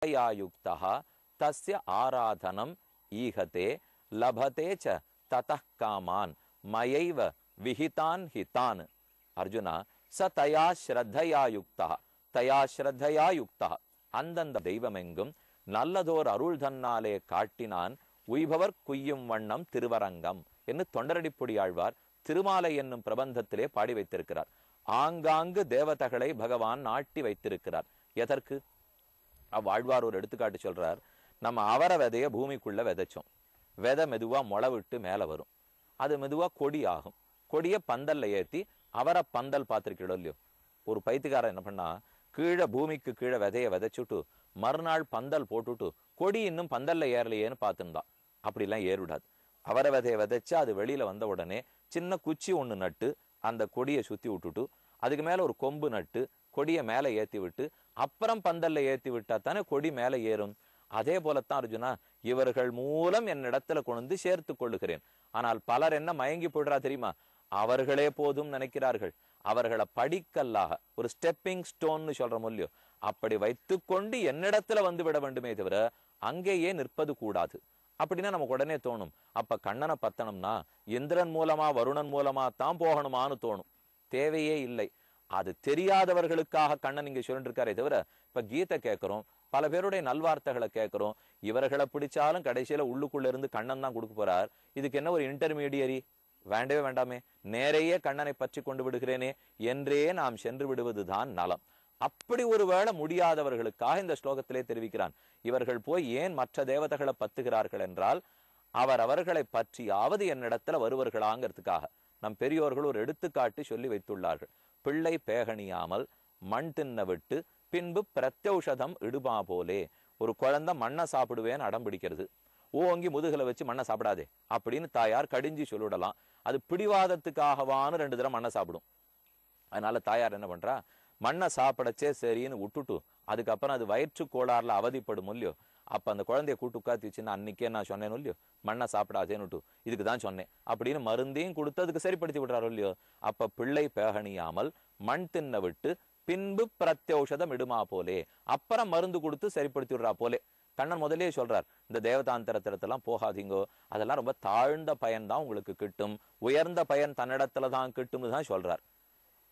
யுக்தः தஸ்ய ஆராதனம் ஈகதே லபதே ச ததः காமான் மயைவ விஹிதான் ஹிதான். அர்ஜுனா, ச தயா ஸ்ரத்தையா யுக்தா அந்தந்த தெய்வமெங்கும் நல்லதோர் அருள் தன்னாலே காட்டினான் உய்பவர் குய்யும் வண்ணம் திருவரங்கம் என்று தொண்டரடிப்பொடி ஆழ்வார் திருமாலை என்னும் பிரபந்தத்திலே பாடி வைத்திருக்கிறார். ஆங்காங்கு தேவதைகளை பகவான் நாட்டி வைத்திருக்கிறார். எதற்கு? அவ்வாழ்வார் ஒரு எடுத்துக்காட்டு சொல்றார். நம்ம அவர விதைய பூமிக்குள்ள விதைச்சோம். விதை மெதுவா முளை விட்டு மேல வரும். அது மெதுவா கொடி ஆகும். கொடிய பந்தல்ல ஏத்தி அவரை பந்தல் பார்த்திருக்கீங்களோ இல்லையோ? ஒரு பைத்தியக்காரன் என்ன பண்ணா, கீழே பூமிக்கு கீழே விதைய விதைச்சுட்டு மறுநாள் பந்தல் போட்டுட்டு கொடி இன்னும் பந்தல்ல ஏறலையேன்னு பார்த்துருந்தான். அப்படிலாம் ஏறிவிடாது. அவரை விதைய விதைச்சா அது வெளியில வந்த உடனே சின்ன குச்சி ஒண்ணு நட்டு அந்த கொடியை சுத்தி விட்டுட்டு அதுக்கு மேல ஒரு கொம்பு நட்டு கொடியை மேல ஏத்தி விட்டு அப்புறம் பந்தல்ல ஏத்தி விட்டா தானே கொடி மேல ஏறும். அதே போலத்தான் அர்ஜுனா, இவர்கள் மூலம் என்னிடத்துல கொண்டு சேர்த்து கொள்ளுகிறேன். ஆனால் பலர் என்ன மயங்கி போடுறா தெரியுமா? அவர்களே போதும் நினைக்கிறார்கள். அவர்களை படிக்கல்லாக ஒரு ஸ்டெப்பிங் ஸ்டோன்னு சொல்ற இல்லையோ, அப்படி வைத்துக்கொண்டு என்னிடத்துல வந்து விட வேண்டுமே தவிர அங்கேயே நிற்பது கூடாது. அப்படின்னா நமக்கு உடனே தோணும், அப்ப கண்ணனை பத்தணும்னா இந்திரன் மூலமா வருணன் மூலமா தான் போகணுமான்னு தோணும். தேவையே இல்லை. அது தெரியாதவர்களுக்காக கண்ணன் இங்க சொல்லிட்டு இருக்காரே தவிர, இப்ப கீதை கேட்கிறோம், பல பேருடைய நல்வார்த்தைகளை கேட்கிறோம். இவர்களை பிடிச்சாலும் கடைசியில உள்ளுக்குள்ள இருந்து கண்ணன் தான் கொடுக்க போறார். இதுக்கு என்ன ஒரு இன்டர்மீடியரி? வேண்டவே வேண்டாமே, நேரையே கண்ணனை பற்றி கொண்டு விடுகிறேனே என்றே நாம் சென்று விடுவதுதான் நலம். அப்படி ஒருவேளை முடியாதவர்களுக்காக இந்த ஸ்லோகத்திலே தெரிவிக்கிறான். இவர்கள் போய் ஏன் மற்ற தேவதைகளை பத்துகிறார்கள் என்றால், அவர்களை பற்றியாவது என்னிடத்துல வருவர்களாங்கிறதுக்காக. நம் பெரியோர்கள் ஒரு எடுத்துக்காட்டு சொல்லி வைத்துள்ளார்கள். பிள்ளை பேகணியாமல் மண் தின்ன விட்டு பின்பு பிரத்யௌஷதம் இடுமா போலே. ஒரு குழந்தை மண்ணை சாப்பிடுவேன்னு அடம் பிடிக்கிறது. ஓங்கி முதுகலை வச்சு மண்ணை சாப்பிடாதே அப்படின்னு தாயார் கடிஞ்சி சொல்லிவிடலாம். அது பிடிவாதத்துக்காகவான்னு 2 தடவை மண்ணை சாப்பிடும். அதனால தாயார் என்ன பண்றா, மண்ணை சாப்பிடச்சே சரின்னு விட்டுட்டு அதுக்கப்புறம் அது வயிற்று கோளாறுல அவதிப்படும் இல்லையோ, அப்ப அந்த குழந்தைய கூட்டு உட்காத்தி வச்சுன்னா அன்னைக்கே நான் சொன்னேன் இல்லையோ, மண்ணை சாப்பிடாதேன்னுட்டு இதுக்கு தான் சொன்னேன் அப்படின்னு மருந்தையும் கொடுத்து அதுக்கு சரிப்படுத்தி விடுறாரு இல்லையோ. அப்ப பிள்ளை பேகணியாமல் மண் தின்ன விட்டு பின்பு பிரத்யௌஷதம் இடுமா போலே, அப்புறம் மருந்து கொடுத்து சரிப்படுத்தி விடுறா போலே. கண்ணன் முதலே சொல்றார், இந்த தேவதாந்திரத்திலத்தெல்லாம் போகாதீங்கோ, அதெல்லாம் ரொம்ப தாழ்ந்த பயன் தான் உங்களுக்கு கிட்டும், உயர்ந்த பயன் தன்னிடத்துலதான் கிட்டும்னு தான் சொல்றார்.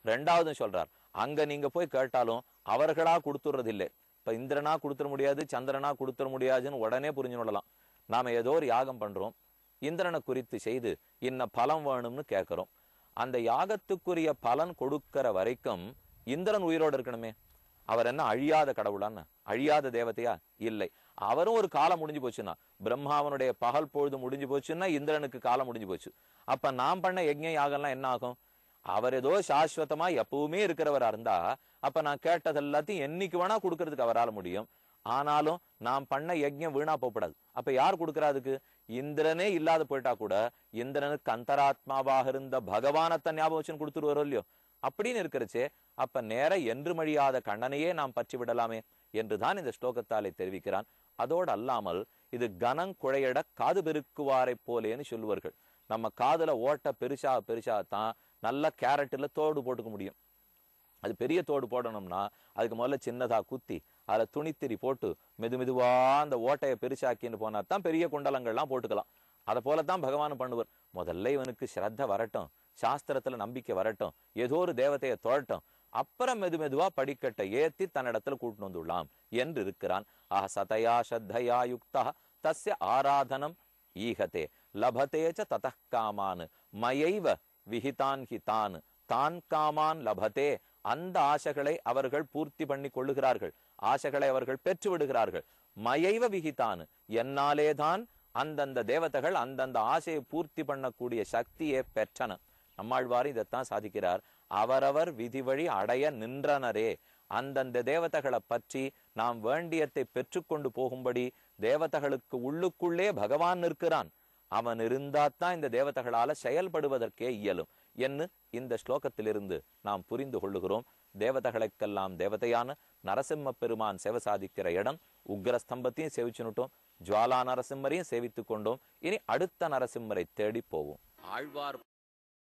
2வது சொல்றார், அங்க நீங்க போய் கேட்டாலும் அவர்களா கொடுத்துடுறது இல்லை. இப்ப இந்திரனா கொடுத்துட முடியாது, சந்திரனா கொடுத்துட முடியாதுன்னு உடனே புரிஞ்சு கொள்ளலாம். நாம ஏதோ ஒரு யாகம் பண்றோம், இந்திரனை குறித்து செய்து இன்ன பலம் வேணும்னு கேட்கிறோம். அந்த யாகத்துக்குரிய பலன் கொடுக்கிற வரைக்கும் இந்திரன் உயிரோடு இருக்கணுமே. அவர் என்ன அழியாத கடவுளான்னு, அழியாத தேவதையா? இல்லை. அவரும் ஒரு காலம் முடிஞ்சு போச்சுன்னா, பிரம்மாவனுடைய பகல் பொழுது முடிஞ்சு போச்சுன்னா இந்திரனுக்கு காலம் முடிஞ்சு போச்சு. அப்ப நாம் பண்ண யஜ்ஞ யாகம்லாம் என்ன ஆகும்? அவர் ஏதோ சாஸ்வதமா எப்பவுமே இருக்கிறவரா இருந்தா அப்ப நான் கேட்டது எல்லாத்தையும் என்னைக்கு வேணா கொடுக்கறதுக்கு அவரால் முடியும். ஆனாலும் நாம் பண்ண யஜ்ஞம் வீணா போகக்கூடாது. அப்ப யார் கொடுக்கறாதுக்கு? இந்திரனே இல்லாத போயிட்டா கூட இந்திரனுக்கு அந்தராத்மாவாக இருந்த பகவானத்தை ஞாபகம் வச்சுன்னு கொடுத்துருவாரோ இல்லையோ. அப்படின்னு இருக்கிறச்சே அப்ப நேர என்று மழியாத கண்ணனையே நாம் பற்றி விடலாமே என்றுதான் இந்த ஸ்லோகத்தாலே தெரிவிக்கிறான். அதோடு அல்லாமல் இது கனம் குழையட காது பெருக்குவாரை போலேன்னு சொல்லுவார்கள். நம்ம காதுல ஓட்ட பெருசா பெருசா தான் நல்ல கேரட்ல தோடு போட்டுக்க முடியும். அது பெரிய தோடு போடணும்னா அதுக்கு முதல்ல சின்னதா குத்தி அதுல துணித்திரி போட்டு மெதுவா அந்த ஓட்டையை பெருசாக்கின்னு போனா தான் பெரிய குண்டலங்கள்லாம் போட்டுக்கலாம். அதை போலத்தான் பகவான் பண்ணுவார். முதல்ல இவனுக்கு ஸ்ரத்த வரட்டும், சாஸ்திரத்துல நம்பிக்கை வரட்டும், ஏதோ ஒரு தேவதையை தோழட்டும், அப்புறம் மெதுவா படிக்கட்டை ஏத்தி தன்னிடத்துல கூட்டு வந்துள்ளாம் என்று இருக்கிறான். ஆஹ் சதயா ஸ்ரத்தையா யுக்தா தஸ்ய ஆராதனம் ஈகதே லபதேச்ச ததः காமான் மயைவ விஹிதான் ஹிதான். தான் காமான் லபதே, அந்த ஆசைகளை அவர்கள் பூர்த்தி பண்ணி கொள்ளுகிறார்கள், ஆசைகளை அவர்கள் பெற்று விடுகிறார்கள். மயைவ விஹிதான், என்னாலேதான் அந்தந்த தேவதைகள் அந்தந்த ஆசையை பூர்த்தி பண்ணக்கூடிய சக்தியை பெற்றன. நம்மாழ்வார் இதைத்தான் சாதிக்கிறார். அவரவர் விதி வழி அடைய நின்றனரே. அந்தந்த தேவதைகளை பற்றி நாம் வேண்டியத்தை பெற்றுக்கொண்டு போகும்படி தேவதைகளுக்கு உள்ளுக்குள்ளே பகவான் நிற்கிறான். அவன் இருந்தாத்தான் இந்த தேவதைகளால செயல்படுவதற்கே இயலும் என்று இந்த ஸ்லோகத்திலிருந்து நாம் புரிந்து கொள்ளுகிறோம். தேவதைகளுக்கெல்லாம் தேவதையான நரசிம்ம பெருமான் சேவை சாதிக்கிற இடம். உக்ரஸ்தம்பத்தையும் சேவிச்சுனுட்டோம், ஜுவாலா நரசிம்மரையும் சேவித்துக் கொண்டோம். இனி அடுத்த நரசிம்மரை தேடி போவோம். ஆழ்வார்